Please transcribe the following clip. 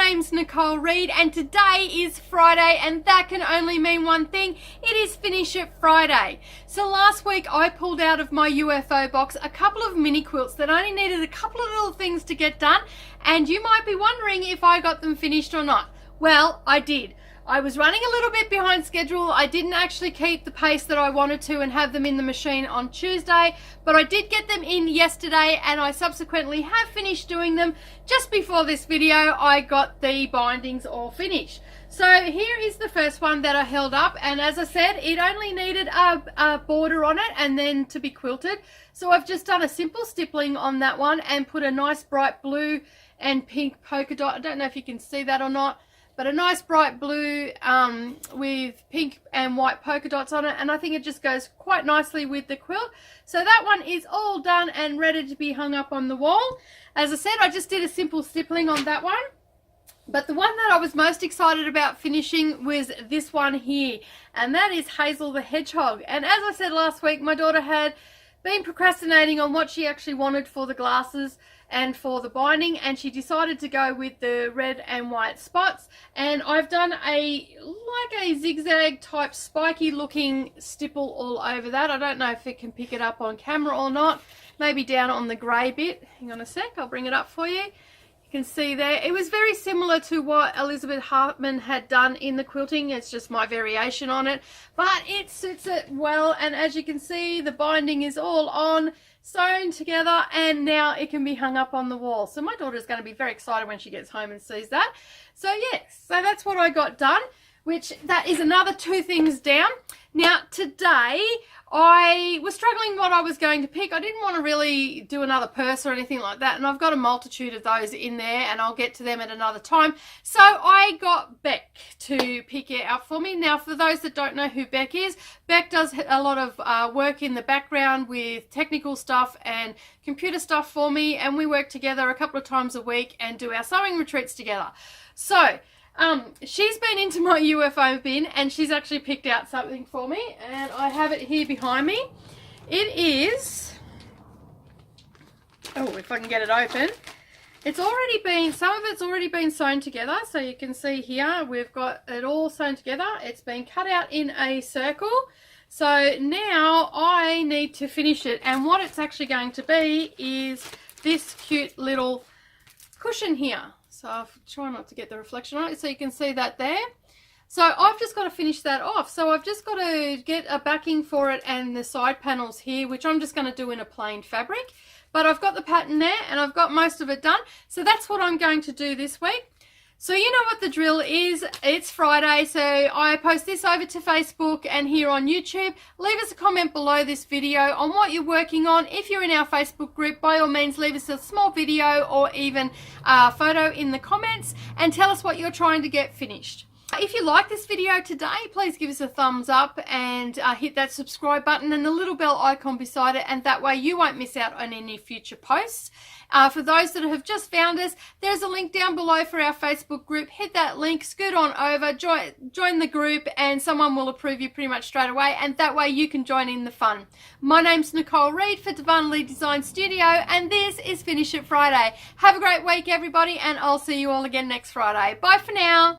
name's Nicole Reed and today is Friday, and that can only mean one thing. It is Finish It Friday. So last week I pulled out of my UFO box a couple of mini quilts that only needed a couple of little things to get done, and you might be wondering if I got them finished or not. Well, I did. I was running a little bit behind schedule. I didn't actually keep the pace that I wanted to and have them in the machine on Tuesday, but I did get them in yesterday and I subsequently have finished doing them. Just before this video, I got the bindings all finished. So here is the first one that I held up, and as I said, it only needed a border on it and then to be quilted. So I've just done a simple stippling on that one and put a nice bright blue and pink polka dot. I don't know if you can see that or not, but a nice bright blue with pink and white polka dots on it, and I think it just goes quite nicely with the quilt. So that one is all done and ready to be hung up on the wall. As I said, I just did a simple stippling on that one, but the one that I was most excited about finishing was this one here, and that is Hazel the Hedgehog. And as I said last week, my daughter had been procrastinating on what she actually wanted for the glasses and for the binding, and she decided to go with the red and white spots, and I've done a zigzag type spiky looking stipple all over that. I don't know if it can pick it up on camera or not, maybe down on the grey bit. Hang on a sec, I'll bring it up for you. You can see there, it was very similar to what Elizabeth Hartman had done in the quilting. It's just my variation on it, but it suits it well, and as you can see, the binding is all on, sewn together, and now it can be hung up on the wall. So my daughter is going to be very excited when she gets home and sees that. So yes, so that's what I got done, which that is another 2 things down. Now today I was struggling what I was going to pick. I didn't want to really do another purse or anything like that, and I've got a multitude of those in there and I'll get to them at another time. So I got Beck to pick it out for me. Now for those that don't know who Beck is, Beck does a lot of work in the background with technical stuff and computer stuff for me, and we work together a couple of times a week and do our sewing retreats together. So she's been into my UFO bin and she's actually picked out something for me, and I have it here behind me. It is, oh, if I can get it open, it's already been, some of it's already been sewn together. So you can see here we've got it all sewn together. It's been cut out in a circle. So now I need to finish it, and what it's actually going to be is this cute little cushion here. So I'll try not to get the reflection on it so you can see that there. So I've just got to finish that off. So I've just got to get a backing for it and the side panels here, which I'm just going to do in a plain fabric. But I've got the pattern there and I've got most of it done. So that's what I'm going to do this week. So you know what the drill is. It's Friday, so I post this over to Facebook and here on YouTube. Leave us a comment below this video on what you're working on. If you're in our Facebook group, by all means leave us a small video or even a photo in the comments and tell us what you're trying to get finished. If you like this video today, please give us a thumbs up and hit that subscribe button and the little bell icon beside it, and that way you won't miss out on any future posts. For those that have just found us, there's a link down below for our Facebook group. Hit that link, scoot on over, join the group, and someone will approve you pretty much straight away, and that way you can join in the fun. My name's Nicole Reed for Darvanalee Design Studio, and this is Finish It Friday. Have a great week, everybody, and I'll see you all again next Friday. Bye for now.